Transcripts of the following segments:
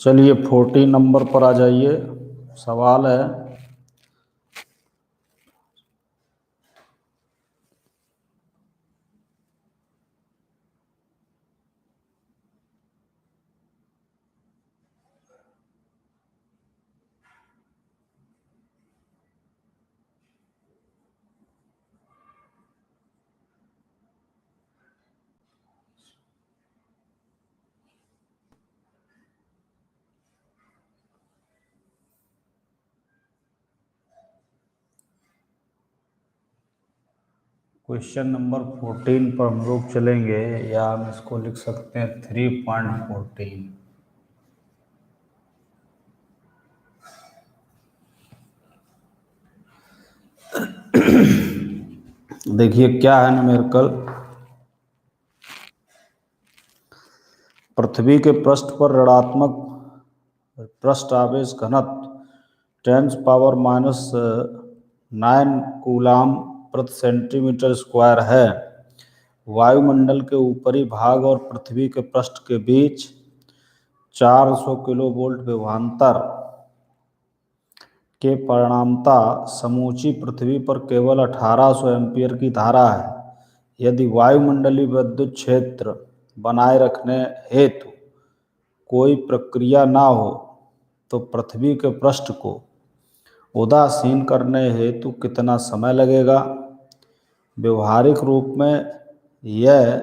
चलिए 14 नंबर पर आ जाइए। सवाल है, क्वेश्चन नंबर 14 पर हम लोग चलेंगे, या हम इसको लिख सकते हैं 3.14। देखिए क्या है न्यूमेरिकल। पृथ्वी के पृष्ठ पर ऋणात्मक पृष्ठ आवेश घनत्व 10⁻⁹ कूलाम प्रति सेंटीमीटर स्क्वायर है। वायुमंडल के ऊपरी भाग और पृथ्वी के पृष्ठ के बीच 400 किलोवोल्ट विभवांतर के परिणामतः समूची पृथ्वी पर केवल 1800 एम्पीयर की धारा है। यदि वायुमंडलीय विद्युत क्षेत्र बनाए रखने हेतु कोई प्रक्रिया न हो तो पृथ्वी के पृष्ठ को उदासीन करने हेतु कितना समय लगेगा? व्यवहारिक रूप में यह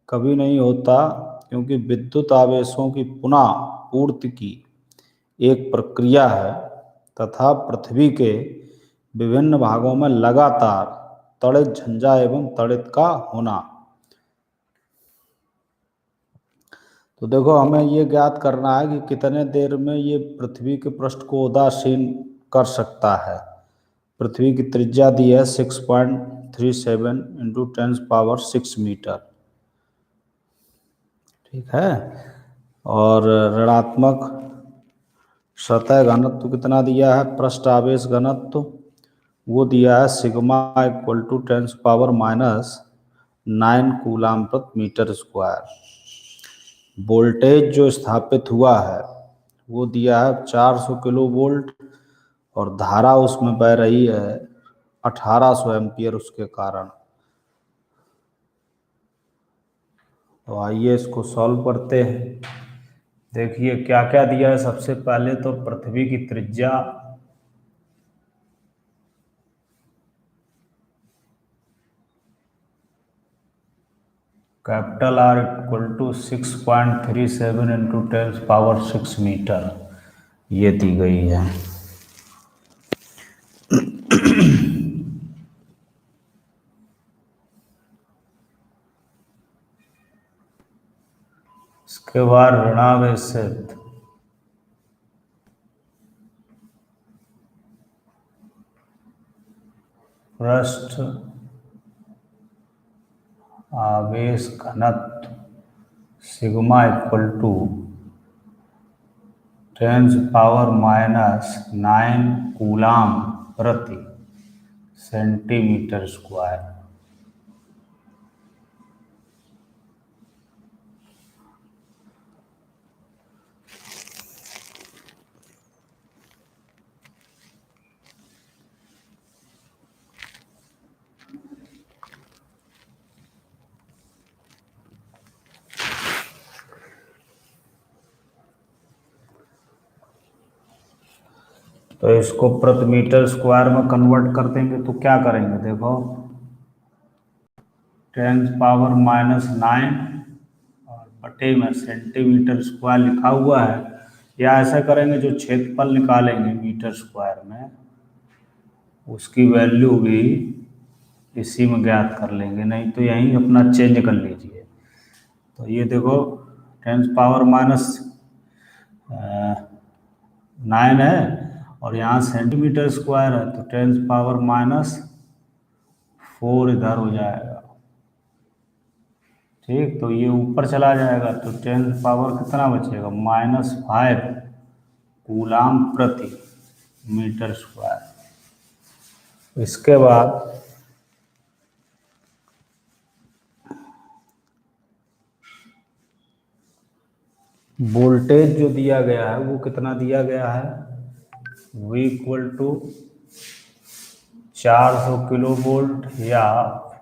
कभी नहीं होता, क्योंकि विद्युत आवेशों की पुनः पूर्ति की एक प्रक्रिया है तथा पृथ्वी के विभिन्न भागों में लगातार तड़ित झंझा एवं तड़ित का होना। तो देखो, हमें ये ज्ञात करना है कि कितने देर में ये पृथ्वी के पृष्ठ को उदासीन कर सकता है। पृथ्वी की त्रिज्या दी है 6.37 इंटू 10⁻6 मीटर, ठीक है। और ऋणात्मक सतह घनत्व कितना दिया है? पृष्ठ आवेश घनत्व वो दिया है सिग्मा इक्वल टू 10⁻⁹ कूलाम प्रति मीटर स्क्वायर। वोल्टेज जो स्थापित हुआ है वो दिया है 400 किलो वोल्ट, और धारा उसमें बह रही है 1800 एम्पीयर उसके कारण। तो आइए इसको सॉल्व करते हैं। देखिए क्या क्या दिया है। सबसे पहले तो पृथ्वी की त्रिज्या, capital R equal to 6.37 into 10⁻6 metre, ये दी गई है। इसके बाद ऋणावेशित पृष्ठ आवेश घनत्व सिग्मा इक्वल टू 10⁻⁹ कूलाम प्रति सेंटीमीटर स्क्वायर। तो इसको प्रति मीटर स्क्वायर में कन्वर्ट कर देंगे तो क्या करेंगे? देखो 10⁻⁹ और बटे में सेंटीमीटर स्क्वायर लिखा हुआ है, या ऐसा करेंगे जो क्षेत्रफल निकालेंगे मीटर स्क्वायर में उसकी वैल्यू भी इसी में ज्ञात कर लेंगे, नहीं तो यहीं अपना चेंज कर लीजिए। तो ये देखो 10⁻⁹ है और यहाँ सेंटीमीटर स्क्वायर है, तो 10⁻⁴ इधर हो जाएगा, ठीक। तो ये ऊपर चला जाएगा तो 10 कितना बचेगा? -5 कूलाम प्रति मीटर स्क्वायर। इसके बाद वोल्टेज जो दिया गया है वो कितना दिया गया है, V = 400 किलो वोल्ट या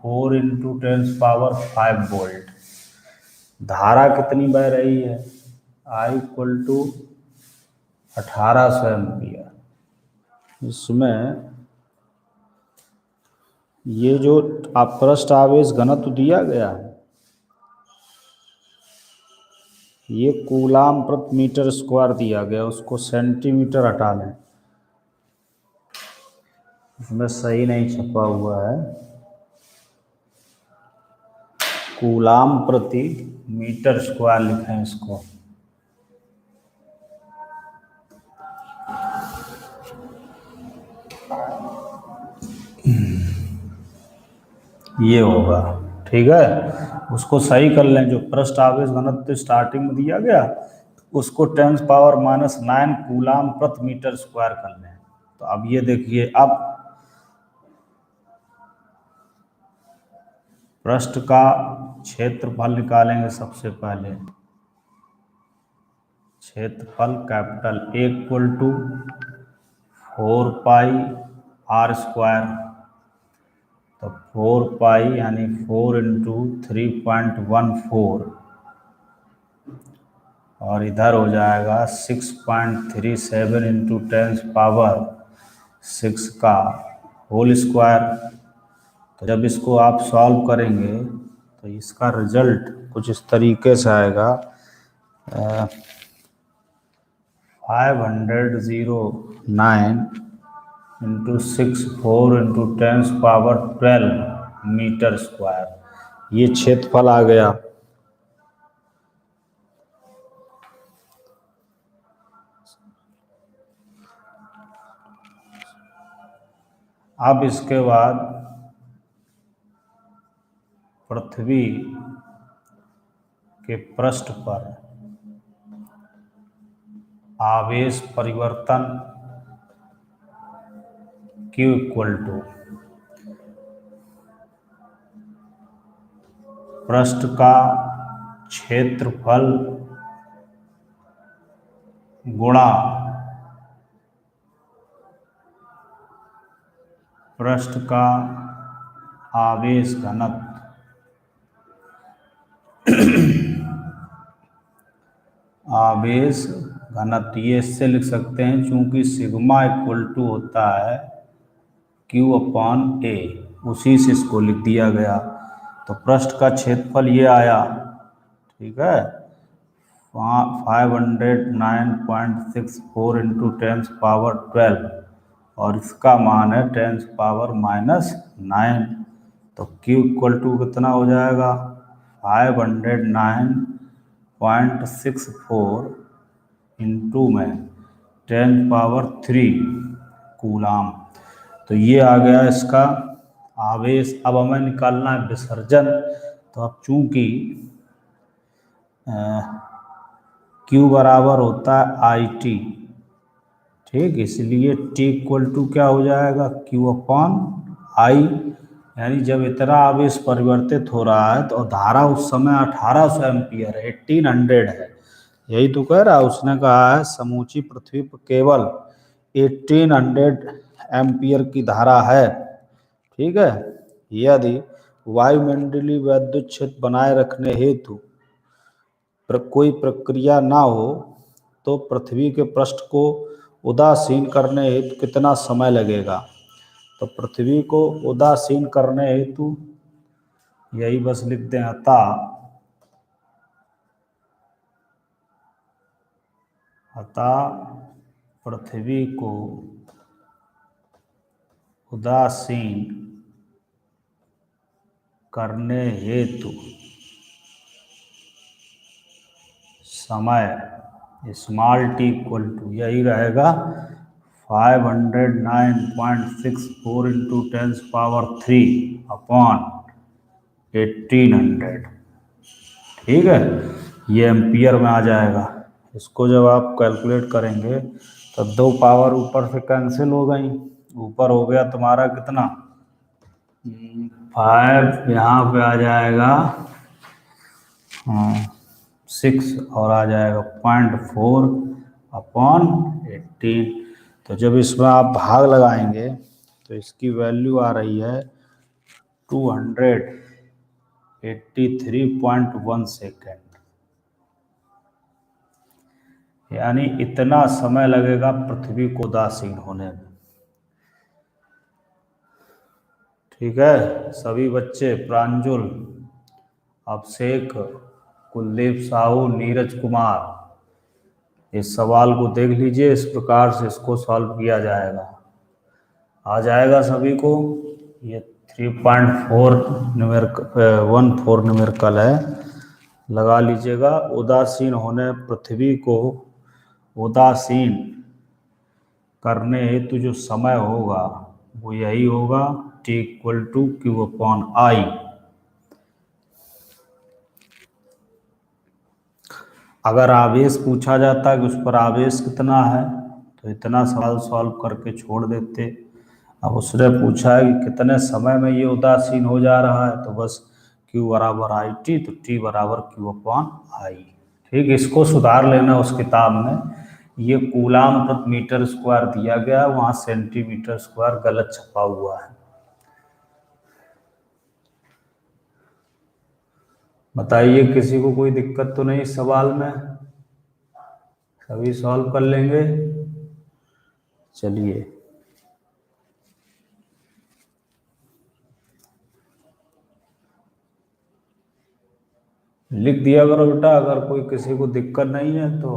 4 × 10⁵ वोल्ट। धारा कितनी बह रही है, I = 1800 एम्पियर। इसमें ये जो पृष्ठ आवेश घनत्व दिया गया है ये कूलाम प्रति मीटर स्क्वायर दिया गया, उसको सेंटीमीटर हटा लें, इसमें सही नहीं छपा हुआ है, कूलाम प्रति मीटर स्क्वायर लिखें इसको। ये होगा, ठीक है, उसको सही कर लें। जो पृष्ठ आवेश घनत्व स्टार्टिंग में दिया गया उसको 10⁻⁹ कूलाम प्रति मीटर स्क्वायर कर लें। तो अब ये देखिए, अब पृष्ठ का क्षेत्रफल निकालेंगे। सबसे पहले क्षेत्रफल कैपिटल A = 4πr², तो 4π यानी 4 × 3.14 और इधर हो जाएगा 6.37 × 10⁻6 का होल स्क्वायर। तो जब इसको आप सॉल्व करेंगे तो इसका रिजल्ट कुछ इस तरीके से आएगा, 509 × 6 4 × 10⁻12 मीटर स्क्वायर, ये क्षेत्रफल आ गया। अब इसके बाद पृथ्वी के पृष्ठ पर आवेश परिवर्तन Q = पृष्ठ का क्षेत्रफल गुणा पृष्ठ का आवेश घनत्व। आवेश घनत्व ये इससे लिख सकते हैं, चूंकि सिग्मा = होता है Q/A, उसी से इसको लिख दिया गया। तो पृष्ठ का क्षेत्रफल ये आया, ठीक है, 509.64 × 10⁻12 और इसका मान है 10⁻⁹। तो Q = कितना हो जाएगा, 509.64 में 10⁻³ कूलाम। तो ये आ गया इसका आवेश। अब हमें निकालना है विसर्जन। तो अब चूंकि Q बराबर होता है IT, ठीक, इसलिए T = क्या हो जाएगा, Q/I, यानी जब इतना आवेश परिवर्तित हो रहा है तो धारा उस समय 1800 एम्पियर है, 1800 है। यही तो कह रहा है, उसने कहा है समूची पृथ्वी पर केवल 1800 एम्पियर की धारा है, ठीक है। यदि वायुमंडलीय विद्युत क्षेत्र बनाए रखने हेतु कोई प्रक्रिया ना हो तो पृथ्वी के पृष्ठ को उदासीन करने हेतु कितना समय लगेगा। तो पृथ्वी को उदासीन करने हेतु यही बस लिखते हैं, अतः पृथ्वी को उदासीन करने हेतु समय t यही रहेगा 509.64 × 10⁻³ / 1800, ठीक है, ये एम्पियर में आ जाएगा। इसको जब आप कैलकुलेट करेंगे तो 2 पावर ऊपर से कैंसिल हो गई, ऊपर हो गया तुम्हारा कितना, 5, यहाँ पे आ जाएगा 6 और आ जाएगा 0.4/18। तो जब इसमें आप भाग लगाएंगे तो इसकी वैल्यू आ रही है 283.1 सेकेंड। यानी इतना समय लगेगा पृथ्वी को उदासीन होने में। ठीक है, सभी बच्चे प्रांजुल, अभिषेक, कुलदीप साहू, नीरज कुमार, इस सवाल को देख लीजिए, इस प्रकार से इसको सॉल्व किया जाएगा। आ जाएगा सभी को। ये 3.4 न्यूमेरिकल है, लगा लीजिएगा। उदासीन होने पृथ्वी को उदासीन करने हेतु जो समय होगा वो यही होगा, T=Q/I। अगर आवेश पूछा जाता कि उस पर आवेश कितना है तो इतना सवाल सॉल्व करके छोड़ देते। अब उसने पूछा है कि कितने समय में ये उदासीन हो जा रहा है, तो बस Q=IT, तो T=Q/I। ठीक, इसको सुधार लेना उस किताब में। ये कूलाम प्रति मीटर स्क्वायर दिया गया है, वहाँ सेंटीमीटर स्क्वायर गलत छपा हुआ है। बताइए, किसी को कोई दिक्कत तो नहीं इस सवाल में? सभी सॉल्व कर लेंगे? चलिए, लिख दिया करो बेटा। अगर कोई किसी को दिक्कत नहीं है तो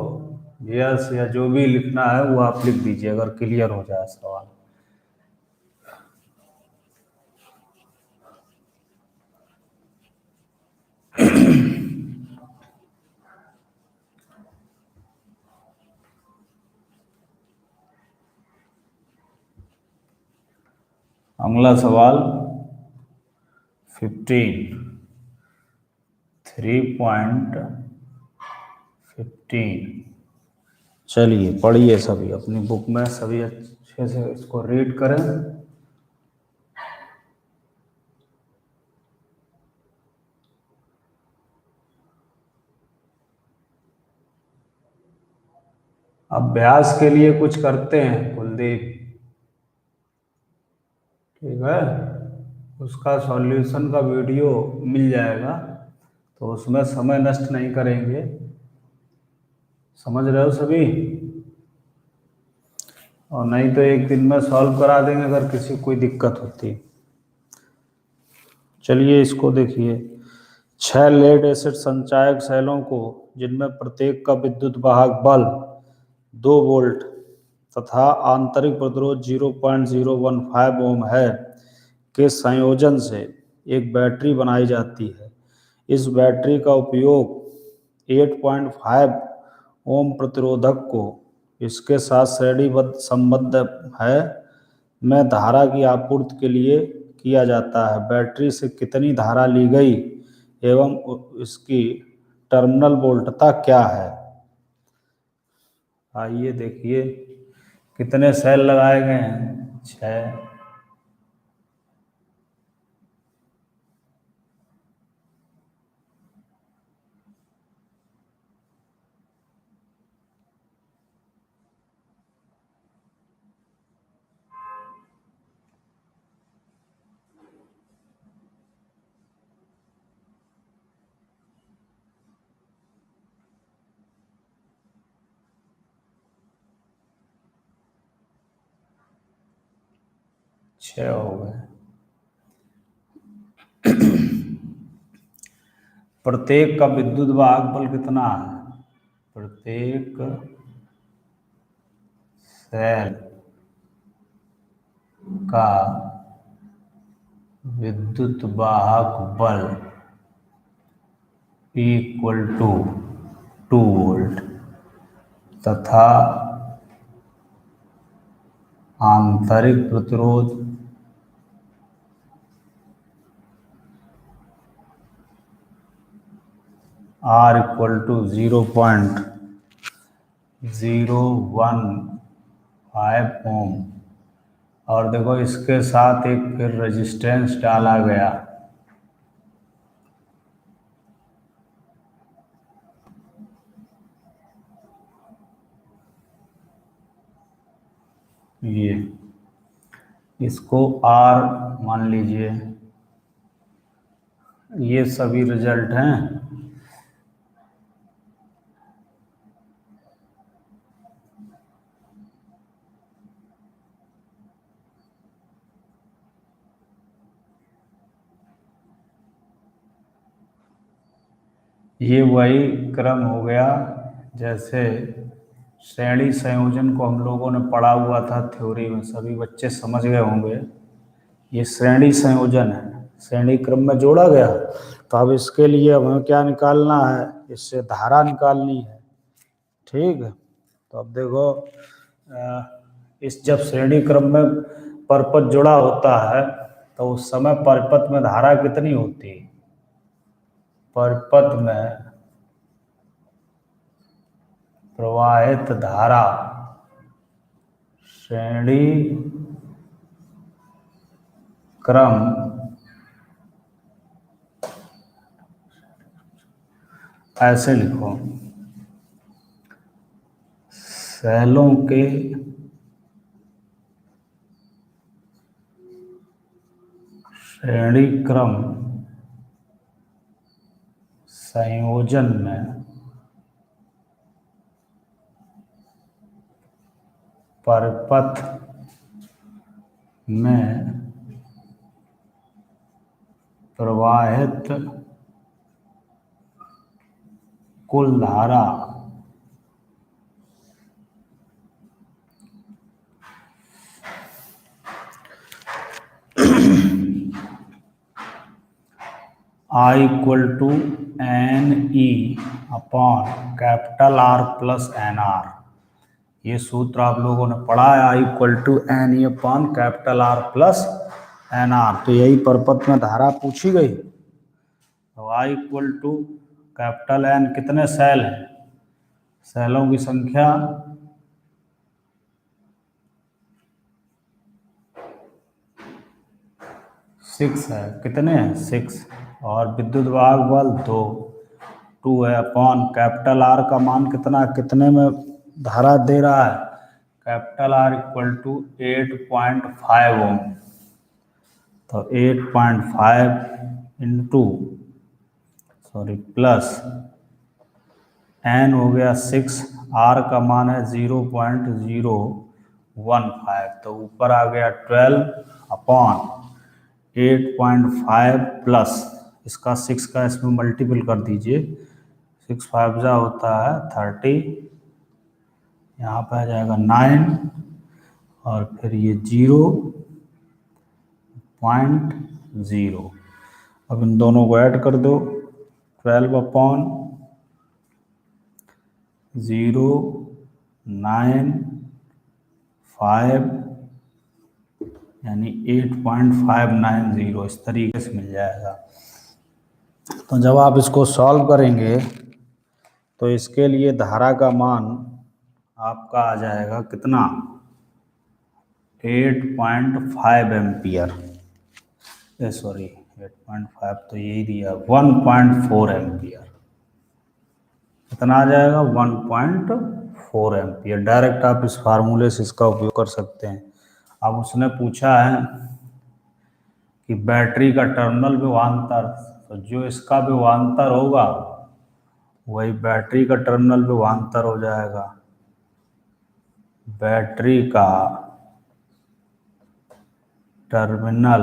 यस या जो भी लिखना है वो आप लिख दीजिए, अगर क्लियर हो जाए सवाल। अगला सवाल 15, 3.15। चलिए पढ़िए सभी अपनी बुक में, सभी अच्छे से इसको रीड करें। अभ्यास के लिए कुछ करते हैं कुलदीप, ठीक है? उसका सॉल्यूशन का वीडियो मिल जाएगा, तो उसमें समय नष्ट नहीं करेंगे। समझ रहे हो सभी? और नहीं तो एक दिन में सॉल्व करा देंगे अगर किसी को कोई दिक्कत होती। चलिए इसको देखिए। 6 लेड एसिड संचायक सेलों को, जिनमें प्रत्येक का विद्युत वाहक बल 2 वोल्ट तथा आंतरिक प्रतिरोध 0.015 ओम है, के संयोजन से एक बैटरी बनाई जाती है। इस बैटरी का उपयोग 8.5 ओम प्रतिरोधक को इसके साथ श्रेणीबद्ध संबद्ध है में धारा की आपूर्ति के लिए किया जाता है। बैटरी से कितनी धारा ली गई एवं इसकी टर्मिनल वोल्टता क्या है? आइए देखिए, कितने सेल लगाए गए हैं? 6। हो गए। प्रत्येक का विद्युत वाहक बल कितना है? प्रत्येक सेल का विद्युत वाहक बल =2 वोल्ट तथा आंतरिक प्रतिरोध R=0.015 ओम। और देखो इसके साथ एक फिर रेजिस्टेंस डाला गया, ये इसको आर मान लीजिए, ये सभी रिजल्ट हैं। ये वही क्रम हो गया जैसे श्रेणी संयोजन को हम लोगों ने पढ़ा हुआ था थ्योरी में, सभी बच्चे समझ गए होंगे। ये श्रेणी संयोजन है, श्रेणी क्रम में जोड़ा गया। तो अब इसके लिए हमें क्या निकालना है, इससे धारा निकालनी है। ठीक है, तो अब देखो इस जब श्रेणी क्रम में परपथ जुड़ा होता है तो उस समय परपथ में धारा कितनी होती है? परपथ में प्रवाहित धारा श्रेणी क्रम ऐसे लिखो, सेलों के श्रेणी क्रम संयोजन में परपथ में प्रवाहित कुल धारा I equal to N E upon capital R plus N R. ये सूत्र आप लोगों ने पढ़ा है, I equal to N E upon capital R plus N R. तो यही परपथ में धारा पूछी गई। तो I equal to capital N कितने सेल हैं, सेलों की संख्या 6 है, कितने हैं 6, और विद्युत वाहक बल 2 है, अपॉन कैपिटल आर का मान कितना, कितने में धारा दे रहा है, कैपिटल आर इक्वल टू 8.5 ओम। तो 8.5 इंटू प्लस एन हो गया 6, आर का मान है 0.015, तो ऊपर आ गया 12 अपॉन 8.5 प्लस इसका 6 का इसमें मल्टीपल कर दीजिए, 6 5 जा होता है 30, यहाँ पे आ जाएगा 9 और फिर ये 0.0। अब इन दोनों को ऐड कर दो, 12 अपॉन 0.95 यानी 8.590, इस तरीके से मिल जाएगा। तो जब आप इसको सॉल्व करेंगे तो इसके लिए धारा का मान आपका आ जाएगा कितना, 8.5 एम्पियर, सॉरी 8.5 तो यही दिया, 1.4 एम्पियर। कितना आ जाएगा, 1.4 एम्पियर। डायरेक्ट आप इस फार्मूले से इसका उपयोग कर सकते हैं। अब उसने पूछा है कि बैटरी का टर्मिनल विभवांतर, तो जो इसका विभवांतर होगा वही बैटरी का टर्मिनल विभवांतर हो जाएगा। बैटरी का टर्मिनल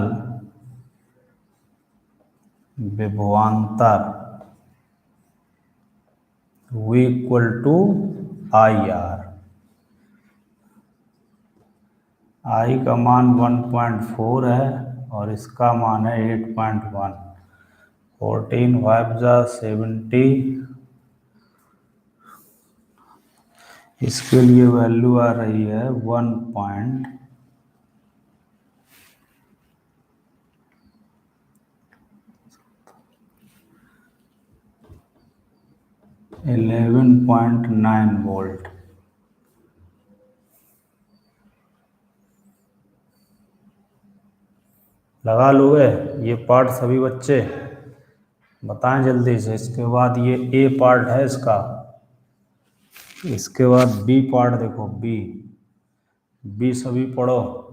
विभवांतर V equal to I R. I का मान 1.4 है और इसका मान है 8.1, 14 5 जा 70, इसके लिए वैल्यू आ रही है 11.9 वोल्ट। लगा लोगे ये पार्ट सभी बच्चे, बताएं जल्दी से। इसके बाद ये ए पार्ट है इसका, इसके बाद बी पार्ट देखो, बी सभी पढ़ो।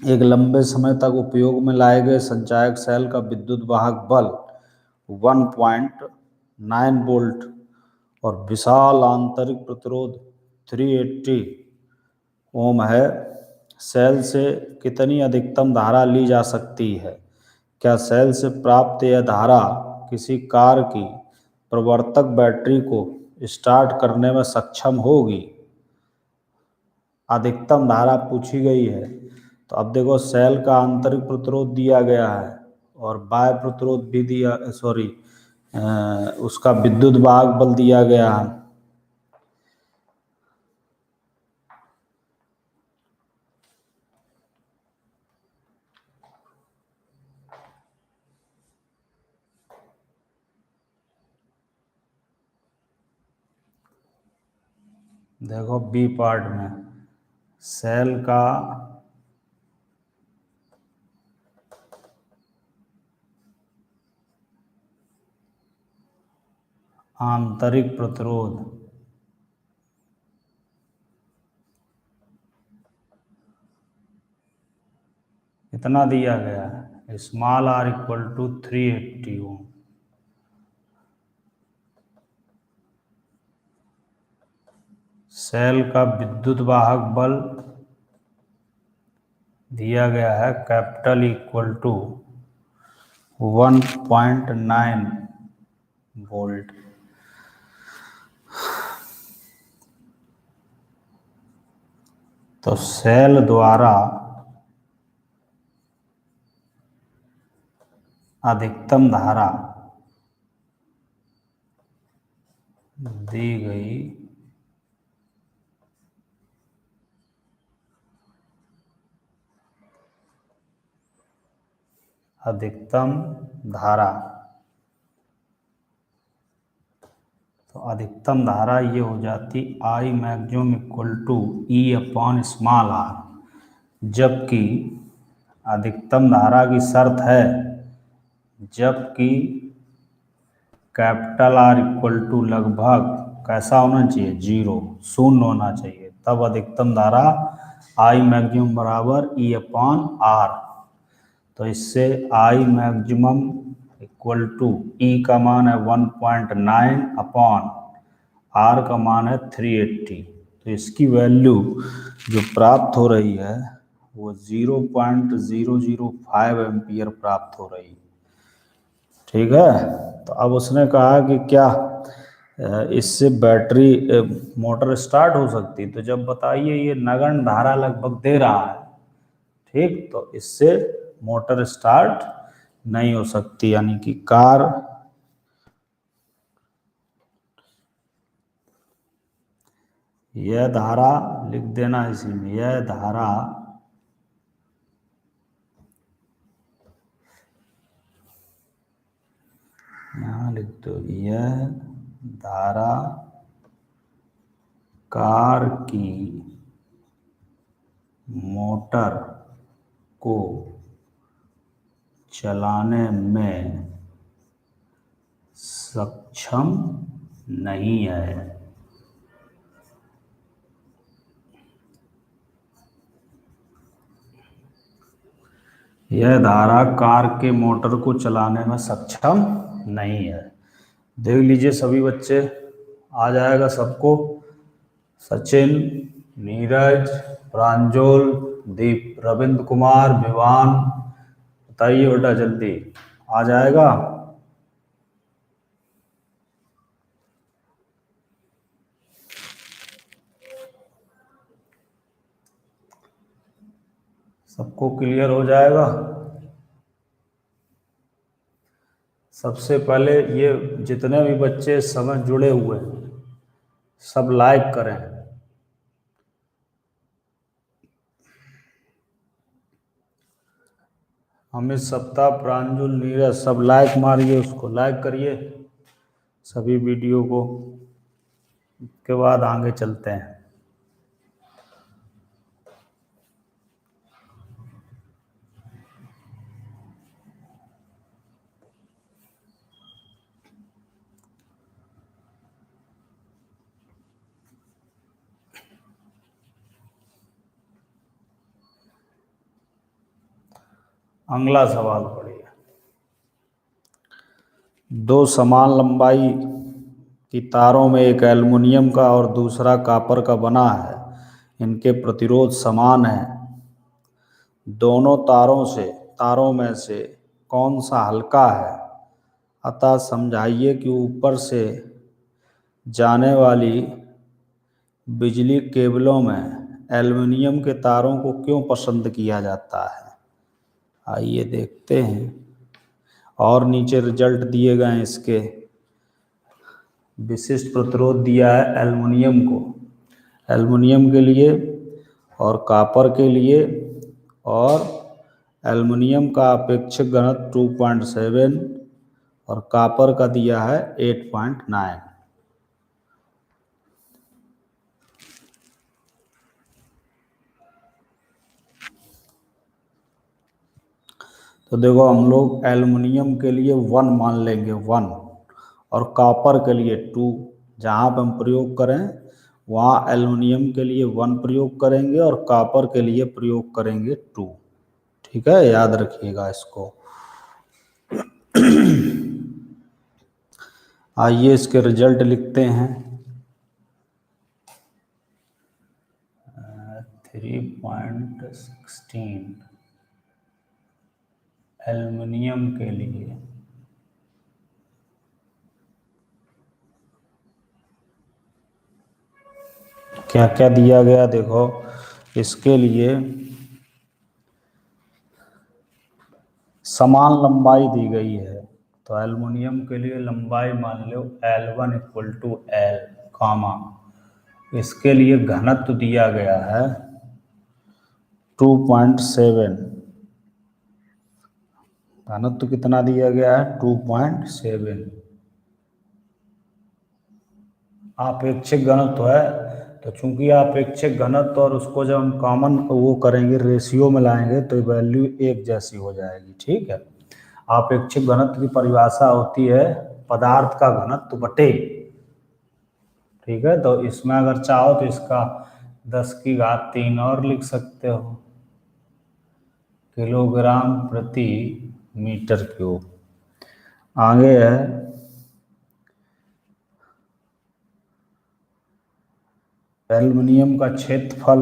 एक लंबे समय तक उपयोग में लाए गए संचायक सेल का विद्युत वाहक बल 1.9 वोल्ट और विशाल आंतरिक प्रतिरोध 380 ओम है। सेल से कितनी अधिकतम धारा ली जा सकती है? क्या सेल से प्राप्त यह धारा किसी कार की प्रवर्तक बैटरी को स्टार्ट करने में सक्षम होगी? अधिकतम धारा पूछी गई है। तो अब देखो, सेल का आंतरिक प्रतिरोध दिया गया है और बाह्य प्रतिरोध भी दिया, सॉरी, उसका विद्युत वाहक बल दिया गया है। देखो बी पार्ट में सेल का आंतरिक प्रतिरोध कितना दिया गया है? Small R equal to 380 ohm. Cell का विद्युत वाहक बल दिया गया है कैपिटल इक्वल टू 1.9 वोल्ट। तो सेल द्वारा अधिकतम धारा दी गई अधिकतम धारा, तो अधिकतम धारा ये हो जाती I maximum equal to E upon small R, जबकि अधिकतम धारा की शर्त है जबकि कैपिटल आर इक्वल टू लगभग कैसा होना चाहिए? 0, शून्य होना चाहिए, तब अधिकतम धारा आई मैक्सिमम बराबर ई अपॉन आर। तो इससे I maximum equal to E का मान है 1.9 अपॉन आर का मान है 380। तो इसकी वैल्यू जो प्राप्त हो रही है वो 0.005 एम्पियर प्राप्त हो रही है। ठीक है। तो अब उसने कहा कि क्या इससे बैटरी मोटर स्टार्ट हो सकती? तो जब बताइए ये नगण्य धारा लगभग दे रहा है, ठीक, तो इससे मोटर स्टार्ट नहीं हो सकती, यानी कि कार यह धारा लिख देना इसी में, यह धारा यहाँ लिख दो, यह धारा कार की मोटर को चलाने में सक्षम नहीं है। यह धारा कार के मोटर को चलाने में सक्षम नहीं है। देख लीजिए सभी बच्चे, आ जाएगा सबको। सचिन, नीरज, प्रांजल, दीप, रविंद्र कुमार, विवान, बताइए बेटा जल्दी, आ जाएगा? सबको क्लियर हो जाएगा? सबसे पहले ये जितने भी बच्चे इस समय जुड़े हुए हैं सब लाइक करें। अमित, सप्ताह, प्रांजुल, नीरज, सब लाइक मारिए, उसको लाइक करिए सभी वीडियो को। के बाद आगे चलते हैं। अगला सवाल पढ़िए। दो समान लंबाई की तारों में एक एल्युमिनियम का और दूसरा कॉपर का बना है, इनके प्रतिरोध समान है। दोनों तारों में से कौन सा हल्का है, अतः समझाइए कि ऊपर से जाने वाली बिजली केबलों में एल्युमिनियम के तारों को क्यों पसंद किया जाता है। आइए देखते हैं। और नीचे रिजल्ट दिए गए हैं इसके। विशिष्ट प्रतिरोध दिया है एल्युमिनियम को, एल्युमिनियम के लिए और कॉपर के लिए, और एल्युमिनियम का अपेक्षित घनत्व 2.7 और कॉपर का दिया है 8.9। तो देखो हम लोग एल्युमिनियम के लिए 1 मान लेंगे 1 और कॉपर के लिए 2। जहाँ पर हम प्रयोग करें वहाँ एल्युमिनियम के लिए 1 प्रयोग करेंगे और कॉपर के लिए प्रयोग करेंगे 2। ठीक है, याद रखिएगा इसको। आइए इसके रिजल्ट लिखते हैं। 3.16 एल्युमिनियम के लिए क्या क्या दिया गया देखो। इसके लिए समान लंबाई दी गई है, तो एल्युमिनियम के लिए लंबाई मान लो L1 इक्वल टू L कामा। इसके लिए घनत्व दिया गया है 2.7। घनत्व कितना दिया गया है 2.7। आपेक्षिक घनत्व है, तो चूंकि आपेक्षिक घनत्व और उसको जब हम कॉमन वो करेंगे रेशियो में लाएंगे तो वैल्यू एक जैसी हो जाएगी। ठीक है, आपेक्षिक घनत्व की परिभाषा होती है पदार्थ का घनत्व बटे। ठीक है, तो इसमें अगर चाहो तो इसका 10⁻³ और लिख सकते हो, किलोग्राम प्रति मीटर क्यूब। आगे है एल्युमिनियम का क्षेत्रफल।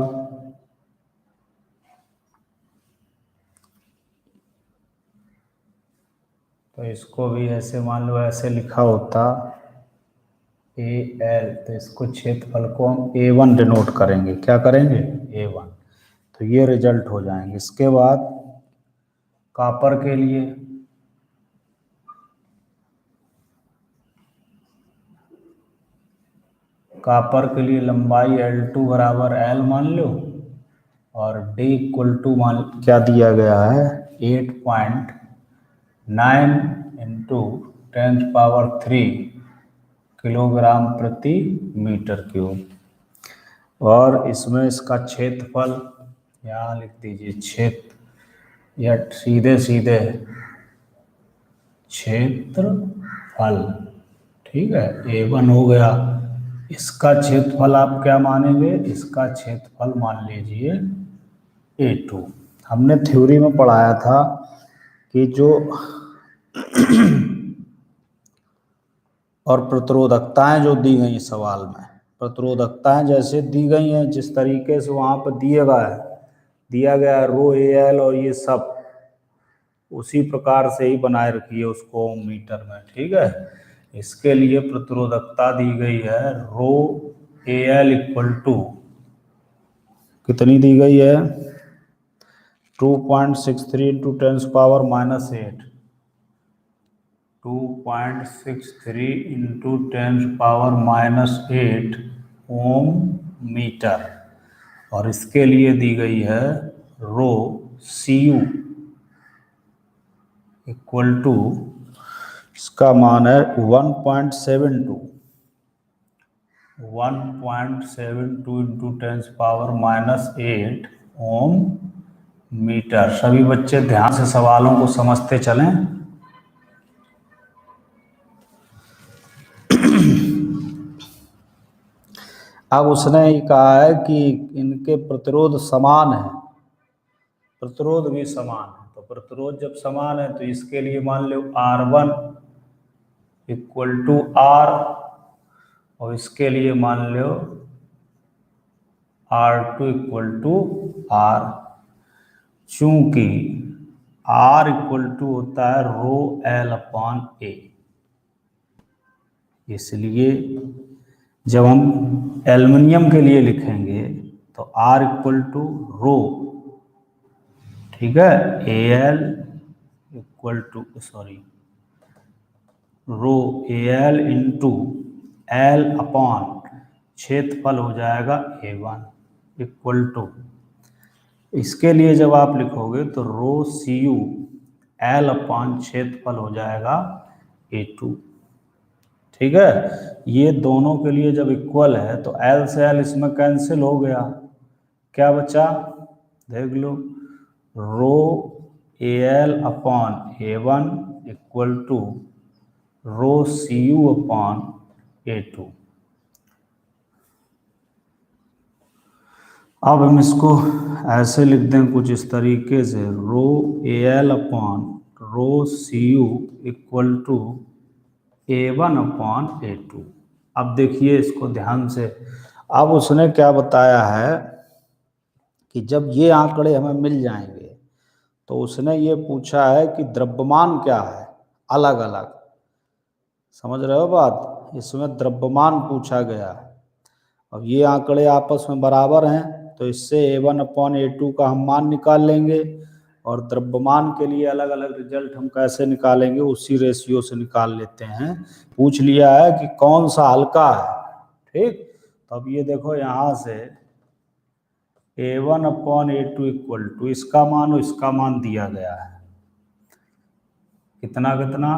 तो इसको भी ऐसे मान लो, ऐसे लिखा होता AL, तो इसको क्षेत्रफल को हम A1 डिनोट करेंगे। क्या करेंगे A1। तो ये रिजल्ट हो जाएंगे। इसके बाद कॉपर के लिए लंबाई L2 बराबर L मान लो, और D इक्वल टू मान क्या दिया गया है 8.9 इंटू 10⁻³ किलोग्राम प्रति मीटर क्यूब। और इसमें इसका क्षेत्रफल यहाँ लिख दीजिए, क्षेत्र या सीधे सीधे क्षेत्रफल। ठीक है, A1 हो गया। इसका क्षेत्रफल आप क्या मानेंगे, इसका क्षेत्रफल मान लीजिए A2। हमने थ्योरी में पढ़ाया था कि जो और प्रतिरोधकताएं जो दी गई सवाल में, प्रतिरोधकताएं जैसे दी गई हैं जिस तरीके से वहाँ पर दिया गया है रो AL और ये सब, उसी प्रकार से ही बनाए रखिए उसको मीटर में। ठीक है, इसके लिए प्रतिरोधकता दी गई है रो AL इक्वल टू कितनी दी गई है 2.63 इंटू 10⁻⁻8। 2.63 इंटू 10⁻⁻8 ओम मीटर। और इसके लिए दी गई है रो CU इक्वल टू, इसका मान है 1.72 इंटू 10⁻⁸ ओम मीटर। सभी बच्चे ध्यान से सवालों को समझते चलें। अब उसने ही कहा है कि इनके प्रतिरोध समान है, प्रतिरोध भी समान है। तो प्रतिरोध जब समान है तो इसके लिए मान लो R1 इक्वल टू R, और इसके लिए मान लो R2 इक्वल टू R। चूंकि R इक्वल टू होता है रो L अपॉन A, इसलिए जब हम एल्युमिनियम के लिए लिखेंगे तो R इक्वल टू रो, ठीक है, Al equal to rho Al into L upon क्षेत्रफल हो जाएगा A1 इक्वल टू, इसके लिए जब आप लिखोगे तो रो Cu L अपॉन क्षेत्रफल हो जाएगा A2, ठीक है। ये दोनों के लिए जब इक्वल है तो L से L इसमें कैंसिल हो गया, क्या बचा देख लो, rho Al upon A1 equal to rho Cu upon A2। अब हम इसको ऐसे लिख दें कुछ इस तरीके से, rho Al upon rho Cu equal to A1 upon A2। अब देखिए इसको ध्यान से, अब उसने क्या बताया है कि जब ये आंकड़े हमें मिल जाएंगे तो उसने ये पूछा है कि द्रव्यमान क्या है अलग अलग, समझ रहे हो बात, इसमें द्रव्यमान पूछा गया है। अब ये आंकड़े आपस में बराबर हैं तो इससे A1 अपॉन A2 का हम मान निकाल लेंगे, और द्रव्यमान के लिए अलग अलग रिजल्ट हम कैसे निकालेंगे उसी रेशियो से निकाल लेते हैं। पूछ लिया है कि कौन सा हल्का है, ठीक। तो अब ये देखो यहाँ से A1 upon A2 equal to इसका मान और इसका मान दिया गया है, कितना कितना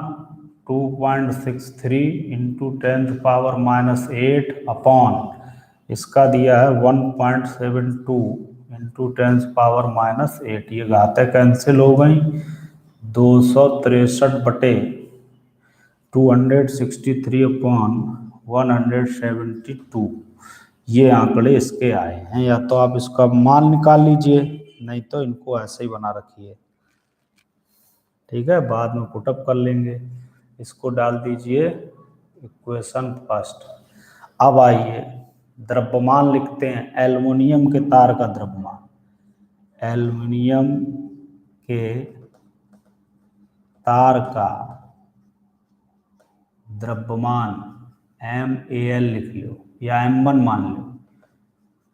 2.63 इंटू 10 पावर -8 अपॉन इसका दिया है 1.72 इंटू 10 पावर -8। ये घातें कैंसिल हो गई, 263 बटे 263 अपॉन 172, ये आंकड़े इसके आए हैं। या तो आप इसका मान निकाल लीजिए, नहीं तो इनको ऐसे ही बना रखिए, ठीक है, बाद में पुटअप कर लेंगे। इसको डाल दीजिए इक्वेशन फर्स्ट। अब आइए द्रव्यमान लिखते हैं, एल्युमिनियम के तार का द्रव्यमान, एल्युमिनियम के तार का द्रव्यमान MAl लिख लो या M1 मान लो,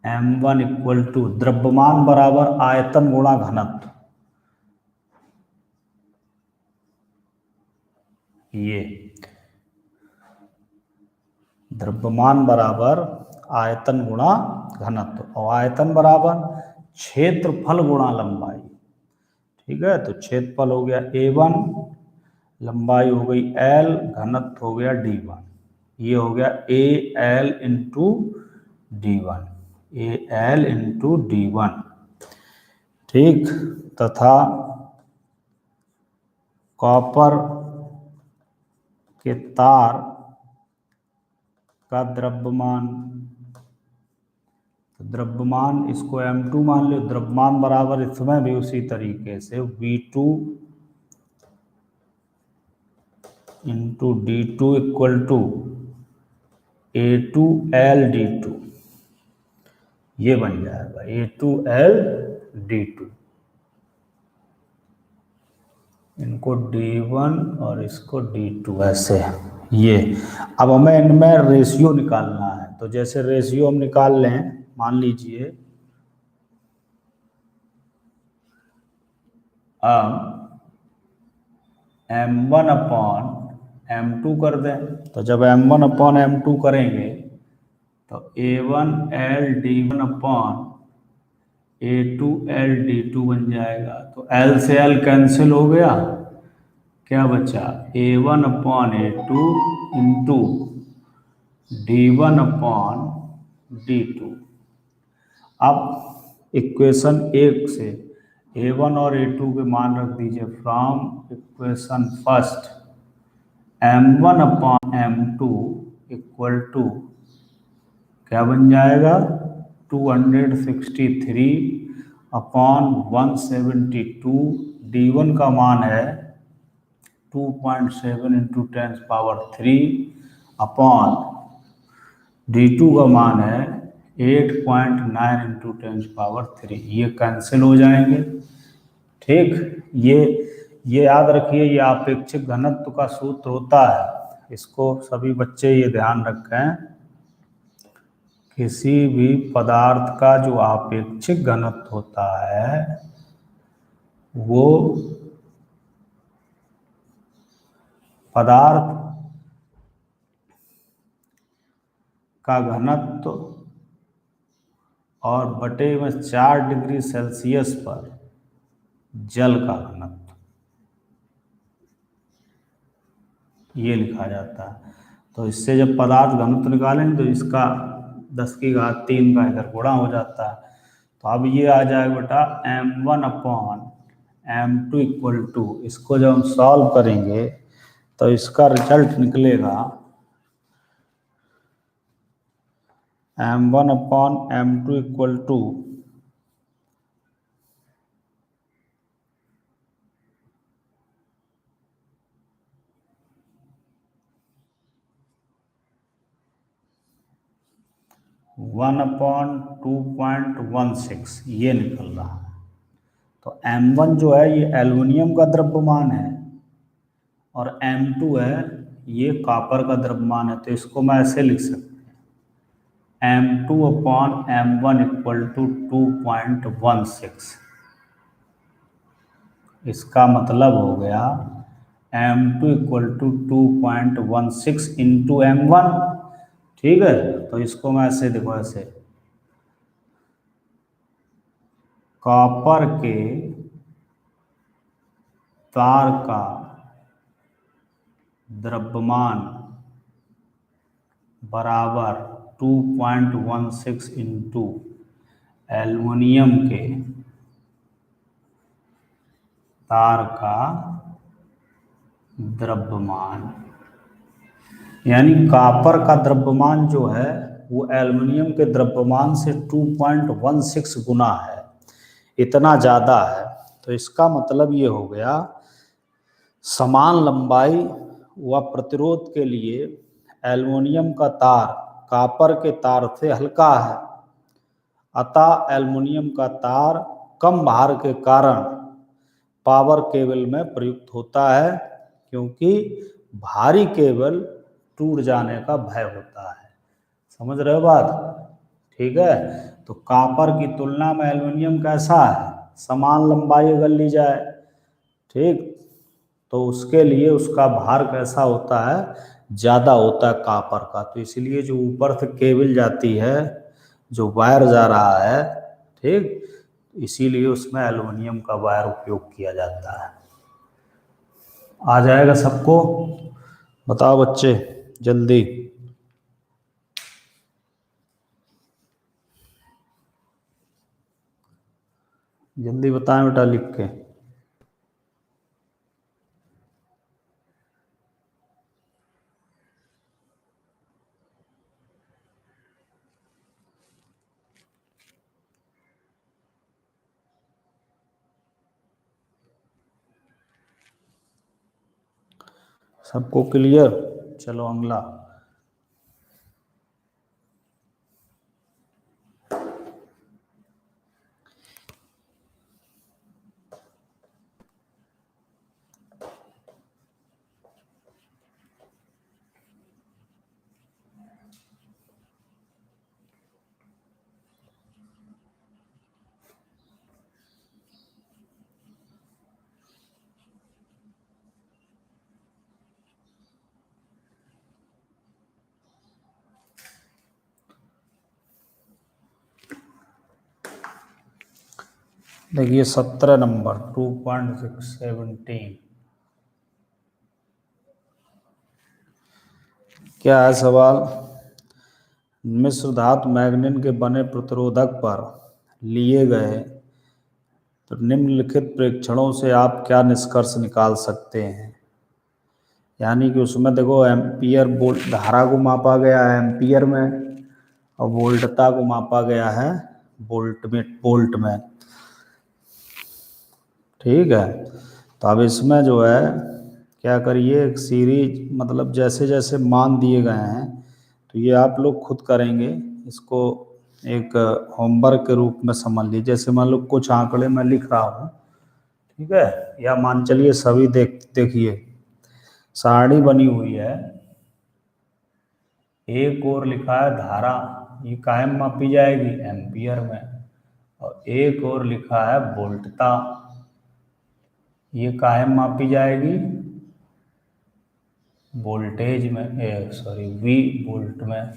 M1 इक्वल टू द्रव्यमान बराबर आयतन गुणा घनत्व, ये द्रव्यमान बराबर आयतन गुणा घनत्व, और आयतन बराबर क्षेत्रफल गुणा लंबाई, ठीक है। तो क्षेत्रफल हो गया A1, लंबाई हो गई L, घनत्व हो गया D1, ये हो गया AL into D1, AL into D1, ठीक। तथा कॉपर के तार का द्रव्यमान, द्रव्यमान इसको M2 मान लो, द्रव्यमान बराबर इसमें भी उसी तरीके से V2 into D2 equal to A2L D2, ये बन जाएगा A2L D2, इनको D1 और इसको D2 ऐसे है ये। अब हमें इनमें रेशियो निकालना है, तो जैसे रेशियो हम निकाल लें, मान लीजिए हम M1 अपॉन M2 कर दें, तो जब M1 अपॉन M2 करेंगे तो A1L D1 upon A2L D2 बन जाएगा। तो L से L कैंसिल हो गया, क्या बचा A1 upon A2 into D1 upon D2। अब इक्वेशन 1 से A1 और A2 के मान रख दीजिए, from equation first M1 upon M2 equal to क्या बन जाएगा 263 अपॉन 172 D1 का मान है 2.7 × 10⁻³ अपॉन D2 का मान है 8.9 × 10⁻³। ये कैंसिल हो जाएंगे। ठीक, ये याद रखिए, ये आपेक्षिक घनत्व का सूत्र होता है। इसको सभी बच्चे ये ध्यान रखें, किसी भी पदार्थ का जो आपेक्षिक घनत्व होता है वो पदार्थ का घनत्व और बटे में 4 डिग्री सेल्सियस पर जल का घनत्व, ये लिखा जाता है। तो इससे जब पदार्थ घनत्व निकालेंगे तो इसका 10⁻³ का इधर गुणा हो जाता है। तो अब ये आ जाएगा बेटा m1/m2 = इसको जब हम सॉल्व करेंगे तो इसका रिजल्ट निकलेगा m1/m2 = 1/2.16, ये निकल रहा है। तो m1 जो है ये एल्युमिनियम का द्रव्यमान है और m2 है ये कॉपर का द्रव्यमान है। तो इसको मैं ऐसे लिख सकते हैं m2/m1 = 2.16। इसका मतलब हो गया m2 = 2.16 × m1। ठीक है, तो इसको मैं ऐसे देखो, ऐसे कॉपर के तार का द्रव्यमान बराबर 2.16 × एल्युमिनियम के तार का द्रव्यमान, यानी कॉपर का द्रव्यमान जो है वो एल्युमिनियम के द्रव्यमान से 2.16 गुना है, इतना ज़्यादा है। तो इसका मतलब ये हो गया समान लंबाई व प्रतिरोध के लिए एल्युमिनियम का तार कॉपर के तार से हल्का है, अतः एल्युमिनियम का तार कम भार के कारण पावर केबल में प्रयुक्त होता है, क्योंकि भारी केबल टूट जाने का भय होता है। समझ रहे हो बात? ठीक है, तो कॉपर की तुलना में एल्युमिनियम कैसा है, समान लंबाई अगर ली जाए, ठीक, तो उसके लिए उसका भार कैसा होता है, ज़्यादा होता है कॉपर का। तो इसलिए जो ऊपर से केबल जाती है, जो वायर जा रहा है, ठीक, इसीलिए उसमें एल्युमिनियम का वायर उपयोग किया जाता है। आ जाएगा सबको? बताओ बच्चे जल्दी। जल्दी बताएं बेटा लिख के। सबको क्लियर? चलो अगला। देखिए 17 नंबर 2.617 क्या है सवाल? मिश्र धातु मैग्नीन के बने प्रतिरोधक पर लिए गए तो निम्नलिखित प्रेक्षणों से आप क्या निष्कर्ष निकाल सकते हैं। यानी कि उसमें देखो एम्पियर वोल्ट धारा को मापा गया है एम्पियर में और वोल्टता को मापा गया है वोल्ट में। ठीक है। तो अब इसमें जो है क्या करिए, एक सीरीज मतलब जैसे जैसे मान दिए गए हैं तो ये आप लोग खुद करेंगे, इसको एक होमवर्क के रूप में समझ लीजिए। जैसे मान लो कुछ आंकड़े मैं लिख रहा हूँ, ठीक है, या मान चलिए सभी देखिए सारणी बनी हुई है, एक और लिखा है धारा, ये काहे में मापी जाएगी, एम्पियर में, और एक और लिखा है वोल्टता, ये काहे में मापी जाएगी, वोल्टेज में, सॉरी वी वोल्ट में।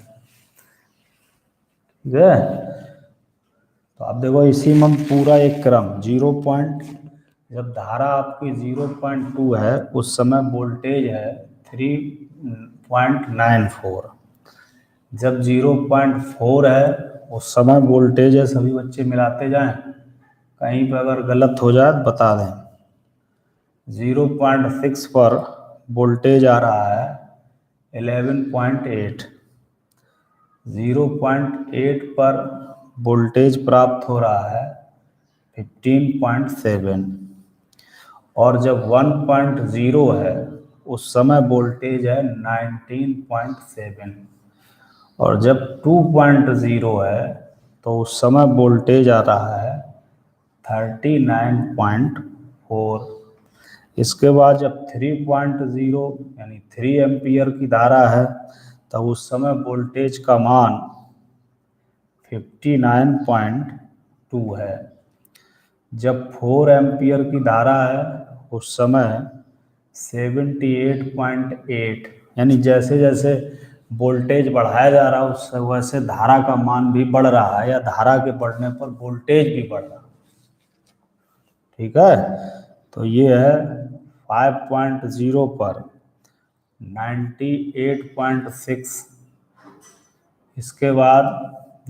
ठीक है, तो आप देखो इसी में पूरा एक क्रम 0 जब धारा आपकी 0.2 है उस समय वोल्टेज है 3.94, जब 0.4 है उस समय वोल्टेज है, सभी बच्चे मिलाते जाएं, कहीं पर अगर गलत हो जाए तो बता दें। 0.6 पर वोल्टेज आ रहा है 11.8, 0.8 पर वोल्टेज प्राप्त हो रहा है 15.7, और जब 1.0 है उस समय वोल्टेज है 19.7, और जब 2.0 है तो उस समय वोल्टेज आ रहा है 39.4। इसके बाद जब 3.0 यानी 3 एम्पियर की धारा है तब उस समय वोल्टेज का मान 59.2 है। जब 4 एम्पियर की धारा है उस समय 78.8, यानी जैसे जैसे वोल्टेज बढ़ाया जा रहा है उससे वैसे धारा का मान भी बढ़ रहा है, या धारा के बढ़ने पर वोल्टेज भी बढ़ रहा है। ठीक है, तो ये है 5.0 पर 98.6। इसके बाद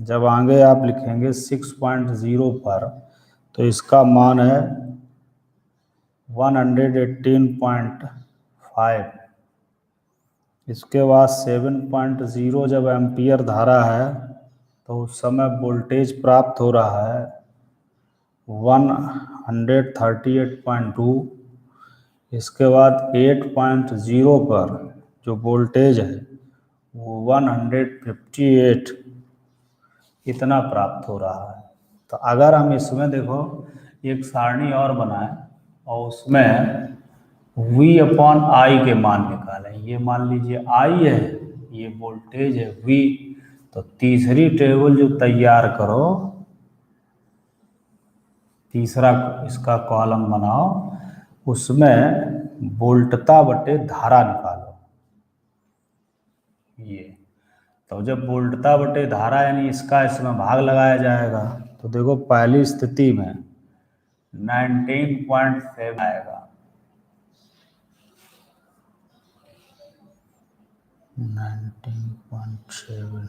जब आगे आप लिखेंगे 6.0 पर तो इसका मान है 118.5। इसके बाद 7.0 जब एम्पियर धारा है तो उस समय वोल्टेज प्राप्त हो रहा है 138.2। इसके बाद 8.0 पर जो वोल्टेज है वो 158 इतना प्राप्त हो रहा है। तो अगर हम इसमें देखो एक सारणी और बनाएं और उसमें V अपॉन आई के मान निकालें, ये मान लीजिए I है, ये वोल्टेज है V, तो तीसरी टेबल जो तैयार करो, तीसरा इसका कॉलम बनाओ, उसमें वोल्टता बटे धारा निकालो। ये तो जब वोल्टता बटे धारा यानी इसका इसमें भाग लगाया जाएगा तो देखो पहली स्थिति में 19.7 आएगा, 19.7।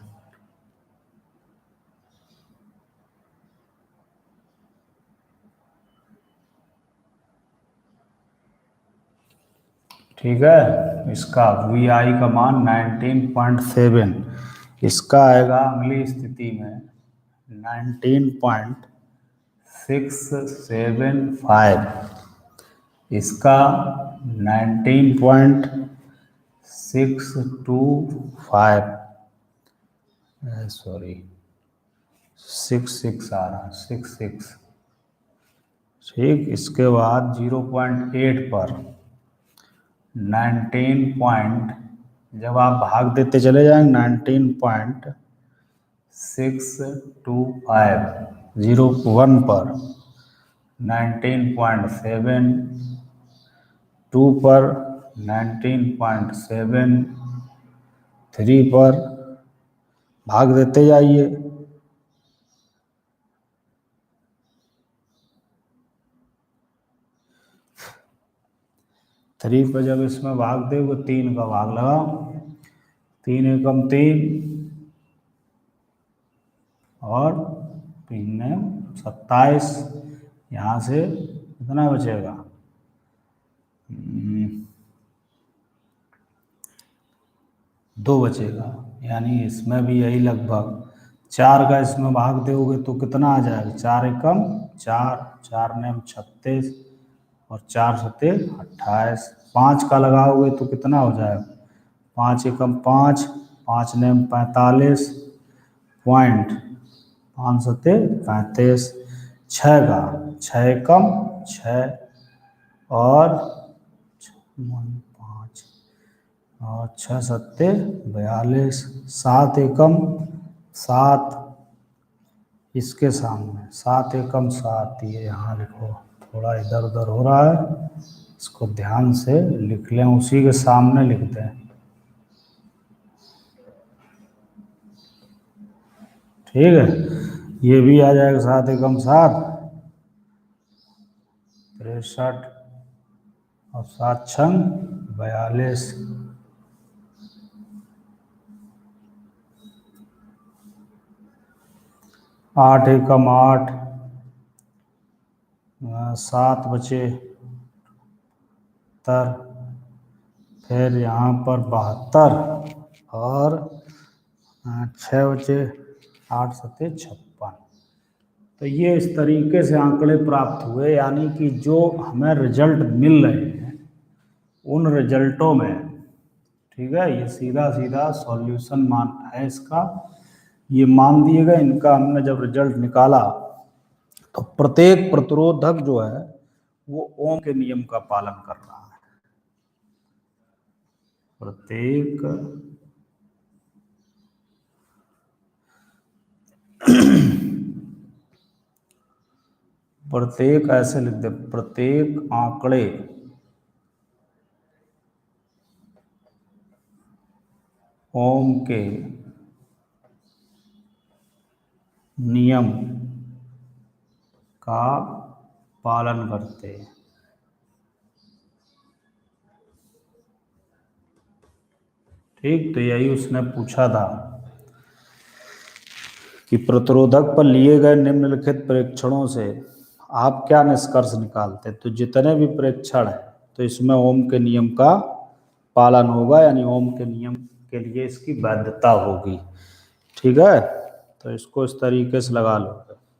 ठीक है, इसका वी आई का मान 19.7, इसका आएगा अगली स्थिति में 19.675, इसका 19.625, सॉरी 66 आ रहा, 66। ठीक, इसके बाद 0.8 पर 19 जब आप भाग देते चले जाएंगे 19.625, 0.1 पर 19.72 पर 19.73 पर भाग देते जाइए। थ्री पर जब इसमें भाग दे वो 3 का भाग लगाओ, 3 एकम 3 और 3 27, यहाँ से कितना बचेगा, 2 बचेगा, यानी इसमें भी यही लगभग 4 का इसमें भाग दोगे तो कितना आ जाएगा, 4 एकम 4, 4 ने 36, और 4 सत्ते 28। 5 का लगाओगे तो कितना हो जाएगा? 5 एकम 5, 5 नेम 45 पॉइंट, 5 सत्ते 35। 6 का 6 एकम 6 और 5 और 6 सत्ते 42। 7 एकम 7, इसके सामने 7 एकम 7, ये यहाँ लिखो, थोड़ा इधर उधर हो रहा है, इसको ध्यान से लिख लें, उसी के सामने लिख दें। ठीक है, ये भी आ जाएगा 7 एकम 7, 63 और 7 छंग 42। 8 एकम 8, 7 बचे 72, फिर यहाँ पर 72 और 6 बचे 8 सत्ते 56। तो ये इस तरीके से आंकड़े प्राप्त हुए, यानी कि जो हमें रिजल्ट मिल रहे हैं उन रिजल्टों में, ठीक है, ये सीधा सीधा सॉल्यूशन मान है इसका, ये मान दिए गए। इनका हमने जब रिजल्ट निकाला तो प्रत्येक प्रतिरोधक जो है वो ओम के नियम का पालन कर रहा है। प्रत्येक ऐसे लिख दे, प्रत्येक आंकड़े ओम के नियम का पालन करते हैं। ठीक, तो यही उसने पूछा था कि प्रतिरोधक पर लिए गए निम्नलिखित परीक्षणों से आप क्या निष्कर्ष निकालते? तो जितने भी परीक्षण हैं तो इसमें ओम के नियम का पालन होगा, यानी ओम के नियम के लिए इसकी वैधता होगी। ठीक है, तो इसको इस तरीके से लगा लो।